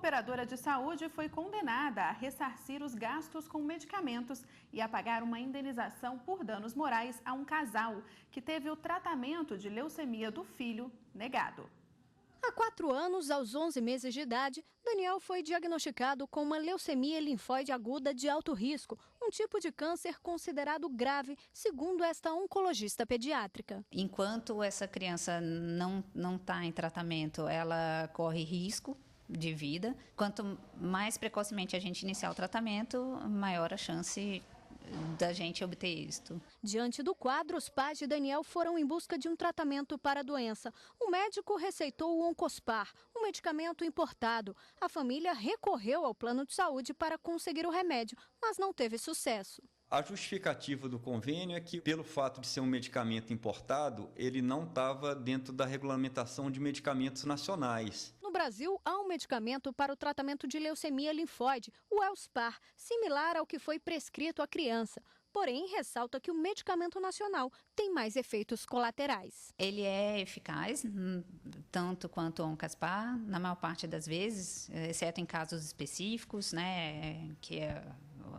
operadora de saúde foi condenada a ressarcir os gastos com medicamentos e a pagar uma indenização por danos morais a um casal que teve o tratamento de leucemia do filho negado. Há 4 anos, aos 11 meses de idade, Daniel foi diagnosticado com uma leucemia linfóide aguda de alto risco, um tipo de câncer considerado grave, segundo esta oncologista pediátrica. Enquanto essa criança não está em tratamento, ela corre risco de vida. Quanto mais precocemente a gente iniciar o tratamento, maior a chance da gente obter êxito. Diante do quadro, os pais de Daniel foram em busca de um tratamento para a doença. O médico receitou o Oncospar, um medicamento importado. A família recorreu ao plano de saúde para conseguir o remédio, mas não teve sucesso. A justificativa do convênio é que, pelo fato de ser um medicamento importado, ele não estava dentro da regulamentação de medicamentos nacionais. No Brasil, há um medicamento para o tratamento de leucemia linfóide, o Elspar, similar ao que foi prescrito à criança. Porém, ressalta que o medicamento nacional tem mais efeitos colaterais. Ele é eficaz, tanto quanto o Oncaspar, na maior parte das vezes, exceto em casos específicos, né, que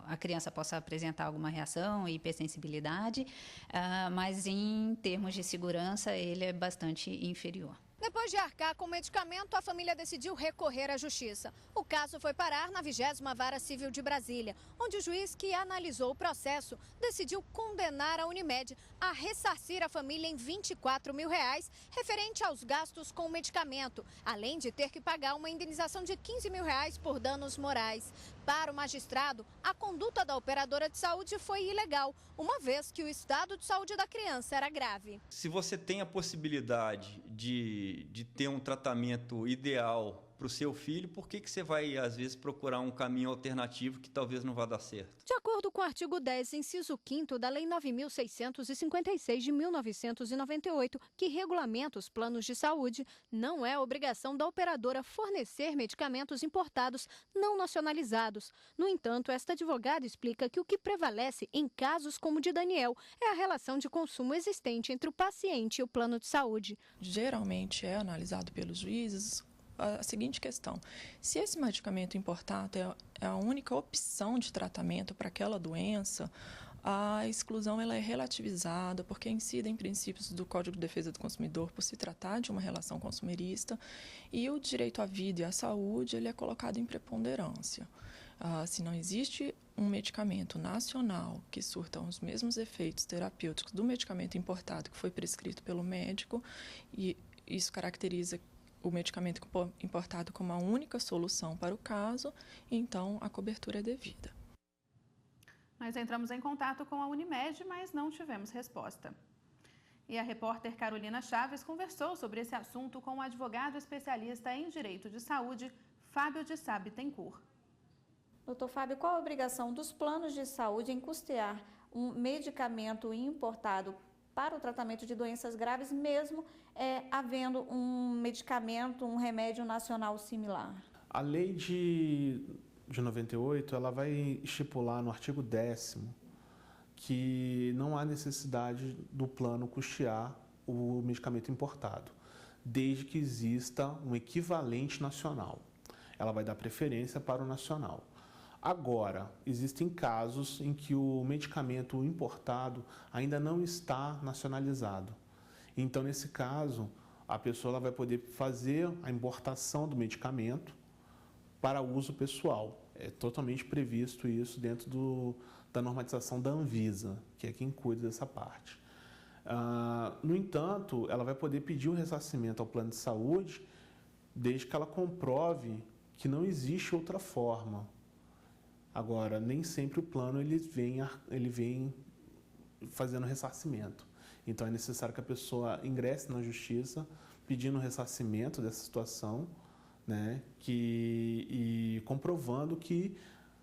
a criança possa apresentar alguma reação e hipersensibilidade, mas em termos de segurança ele é bastante inferior. Depois de arcar com o medicamento, a família decidiu recorrer à justiça. O caso foi parar na 20ª Vara Civil de Brasília, onde o juiz que analisou o processo decidiu condenar a Unimed a ressarcir a família em R$24 mil referente aos gastos com o medicamento, além de ter que pagar uma indenização de R$15 mil por danos morais. Para o magistrado, a conduta da operadora de saúde foi ilegal, uma vez que o estado de saúde da criança era grave. Se você tem a possibilidade de ter um tratamento ideal para o seu filho, por que você vai, às vezes, procurar um caminho alternativo que talvez não vá dar certo? De acordo com o artigo 10, inciso 5º da Lei 9.656 de 1998, que regulamenta os planos de saúde, não é obrigação da operadora fornecer medicamentos importados não nacionalizados. No entanto, esta advogada explica que o que prevalece em casos como o de Daniel é a relação de consumo existente entre o paciente e o plano de saúde. Geralmente é analisado pelos juízes a seguinte questão: se esse medicamento importado é a única opção de tratamento para aquela doença, a exclusão ela é relativizada porque incide em princípios do Código de Defesa do Consumidor por se tratar de uma relação consumerista, e o direito à vida e à saúde ele é colocado em preponderância. Se não existe um medicamento nacional que surta os mesmos efeitos terapêuticos do medicamento importado que foi prescrito pelo médico, e isso caracteriza o medicamento importado como a única solução para o caso, então a cobertura é devida. Nós entramos em contato com a Unimed, mas não tivemos resposta. E a repórter Carolina Chaves conversou sobre esse assunto com o advogado especialista em direito de saúde, Fábio de Sá Bittencourt. Doutor Fábio, qual a obrigação dos planos de saúde em custear um medicamento importado para o tratamento de doenças graves, mesmo havendo um medicamento, um remédio nacional similar? A lei de 98, ela vai estipular no artigo 10º que não há necessidade do plano custear o medicamento importado, desde que exista um equivalente nacional. Ela vai dar preferência para o nacional. Agora, existem casos em que o medicamento importado ainda não está nacionalizado. Então, nesse caso, a pessoa ela vai poder fazer a importação do medicamento para uso pessoal. É totalmente previsto isso dentro da normatização da Anvisa, que é quem cuida dessa parte. No entanto, ela vai poder pedir o ressarcimento ao plano de saúde desde que ela comprove que não existe outra forma. Agora, nem sempre o plano ele vem fazendo ressarcimento. Então, é necessário que a pessoa ingresse na justiça pedindo ressarcimento dessa situação, né, e comprovando que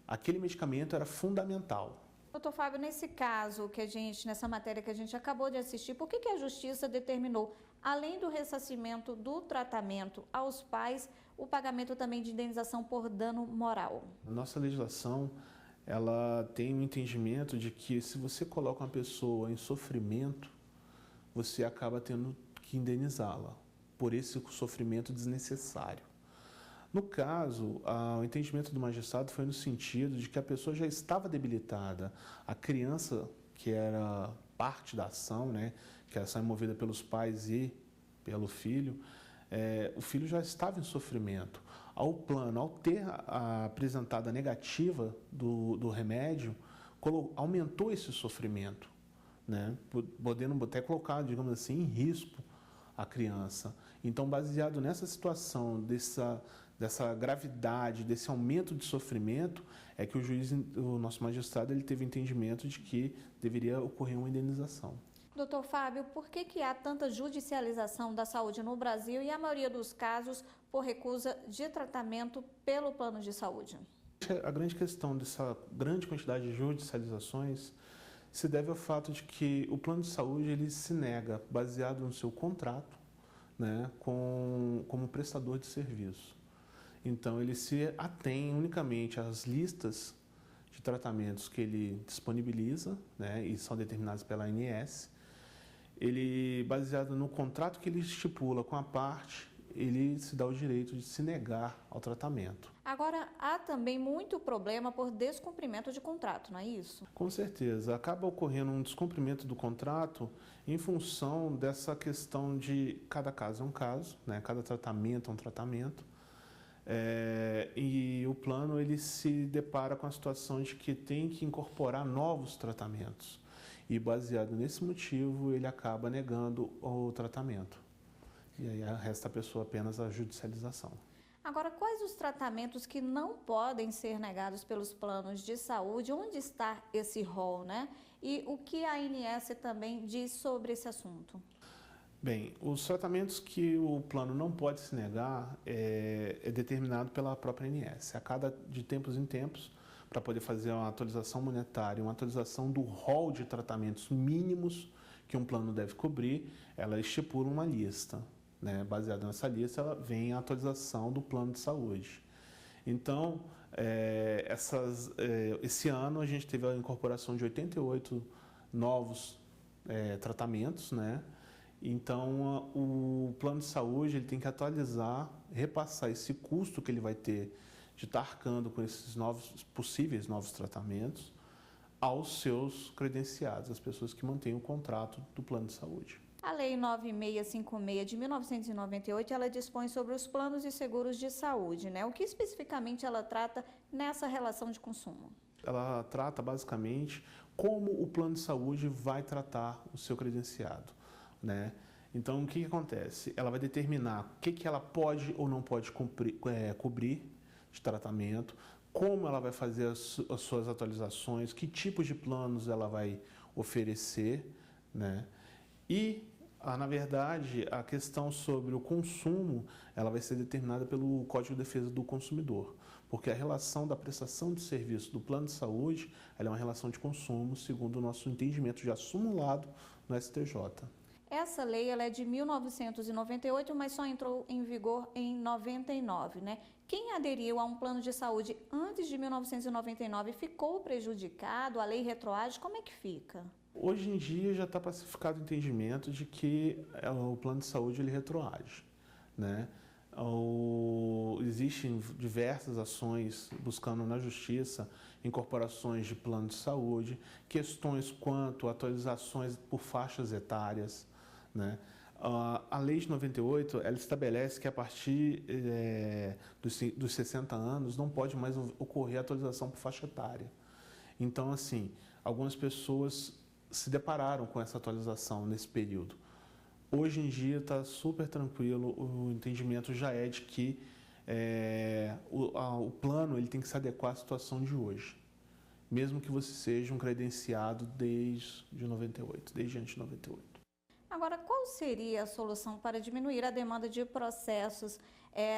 aquele medicamento era fundamental. Doutor Fábio, nesse caso nessa matéria que a gente acabou de assistir, por que a justiça determinou, além do ressarcimento do tratamento aos pais, o pagamento também de indenização por dano moral? Nossa legislação, ela tem um entendimento de que se você coloca uma pessoa em sofrimento, você acaba tendo que indenizá-la por esse sofrimento desnecessário. No caso, o entendimento do magistrado foi no sentido de que a pessoa já estava debilitada. A criança, que era parte da ação, né, que a ação é movida pelos pais e pelo filho, o filho já estava em sofrimento. Ao plano, ao ter apresentado a negativa do remédio, aumentou esse sofrimento, né, podendo até colocar, digamos assim, em risco a criança. Então, baseado nessa situação, dessa gravidade, desse aumento de sofrimento, é que o nosso magistrado, ele teve entendimento de que deveria ocorrer uma indenização. Doutor Fábio, por que há tanta judicialização da saúde no Brasil e a maioria dos casos por recusa de tratamento pelo plano de saúde? A grande questão dessa grande quantidade de judicializações se deve ao fato de que o plano de saúde ele se nega, baseado no seu contrato, né, como prestador de serviço. Então, ele se atém unicamente às listas de tratamentos que ele disponibiliza, né, e são determinados pela ANS. Ele, baseado no contrato que ele estipula com a parte, ele se dá o direito de se negar ao tratamento. Agora, há também muito problema por descumprimento de contrato, não é isso? Com certeza. Acaba ocorrendo um descumprimento do contrato em função dessa questão de cada caso é um caso, né? Cada tratamento é um tratamento. E o plano ele se depara com a situação de que tem que incorporar novos tratamentos. E baseado nesse motivo, ele acaba negando o tratamento. E aí resta a pessoa apenas a judicialização. Agora, quais os tratamentos que não podem ser negados pelos planos de saúde? Onde está esse rol, né? E o que a ANS também diz sobre esse assunto? Bem, os tratamentos que o plano não pode se negar é determinado pela própria ANS. De tempos em tempos, para poder fazer uma atualização monetária, uma atualização do rol de tratamentos mínimos que um plano deve cobrir, ela estipula uma lista. Né? Baseada nessa lista, ela vem a atualização do plano de saúde. Então, esse ano a gente teve a incorporação de 88 novos tratamentos, né? Então, o plano de saúde ele tem que atualizar, repassar esse custo que ele vai ter de estar arcando com esses possíveis novos tratamentos aos seus credenciados, as pessoas que mantêm o contrato do plano de saúde. A Lei 9656 de 1998, ela dispõe sobre os planos e seguros de saúde, né? O que especificamente ela trata nessa relação de consumo? Ela trata basicamente como o plano de saúde vai tratar o seu credenciado, né? Então, o que acontece? Ela vai determinar o que ela pode ou não pode cobrir de tratamento, como ela vai fazer as suas atualizações, que tipos de planos ela vai oferecer, né? E, na verdade, a questão sobre o consumo, ela vai ser determinada pelo Código de Defesa do Consumidor, porque a relação da prestação de serviço do plano de saúde, ela é uma relação de consumo, segundo o nosso entendimento já acumulado no STJ. Essa lei ela é de 1998, mas só entrou em vigor em 99, né? Quem aderiu a um plano de saúde antes de 1999 ficou prejudicado? A lei retroage, como é que fica? Hoje em dia já está pacificado o entendimento de que o plano de saúde ele retroage, né? Existem diversas ações buscando na justiça incorporações de plano de saúde, questões quanto a atualizações por faixas etárias, né? A lei de 98 ela estabelece que a partir dos 60 anos não pode mais ocorrer atualização por faixa etária. Então, assim, algumas pessoas se depararam com essa atualização nesse período. Hoje em dia está super tranquilo, o entendimento já é de que o plano ele tem que se adequar à situação de hoje, mesmo que você seja um credenciado desde antes de 98. Agora, qual seria a solução para diminuir a demanda de processos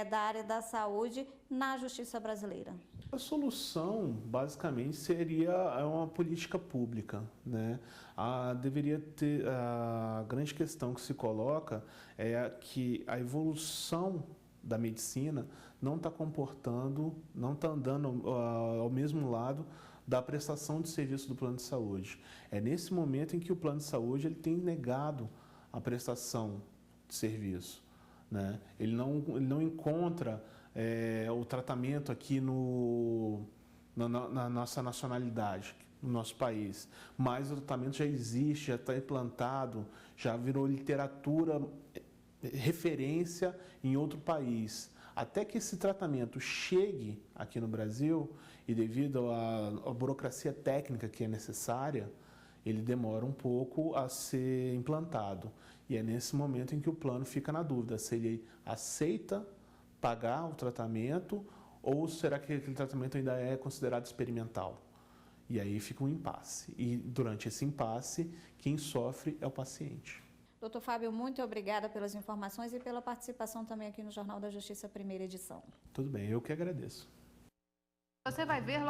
da área da saúde na justiça brasileira? A solução, basicamente, seria uma política pública, né? Deveria ter a grande questão que se coloca é que a evolução da medicina não está não está andando ao mesmo lado da prestação de serviço do plano de saúde. É nesse momento em que o plano de saúde ele tem negado a prestação de serviço, né? Ele não encontra o tratamento aqui na nossa nacionalidade, no nosso país. Mas o tratamento já existe, já está implantado, já virou literatura, referência em outro país. Até que esse tratamento chegue aqui no Brasil, e devido à burocracia técnica que é necessária, ele demora um pouco a ser implantado. E é nesse momento em que o plano fica na dúvida, se ele aceita pagar o tratamento ou será que aquele tratamento ainda é considerado experimental. E aí fica um impasse. E durante esse impasse, quem sofre é o paciente. Doutor Fábio, muito obrigada pelas informações e pela participação também aqui no Jornal da Justiça, primeira edição. Tudo bem, eu que agradeço. Você vai ver logo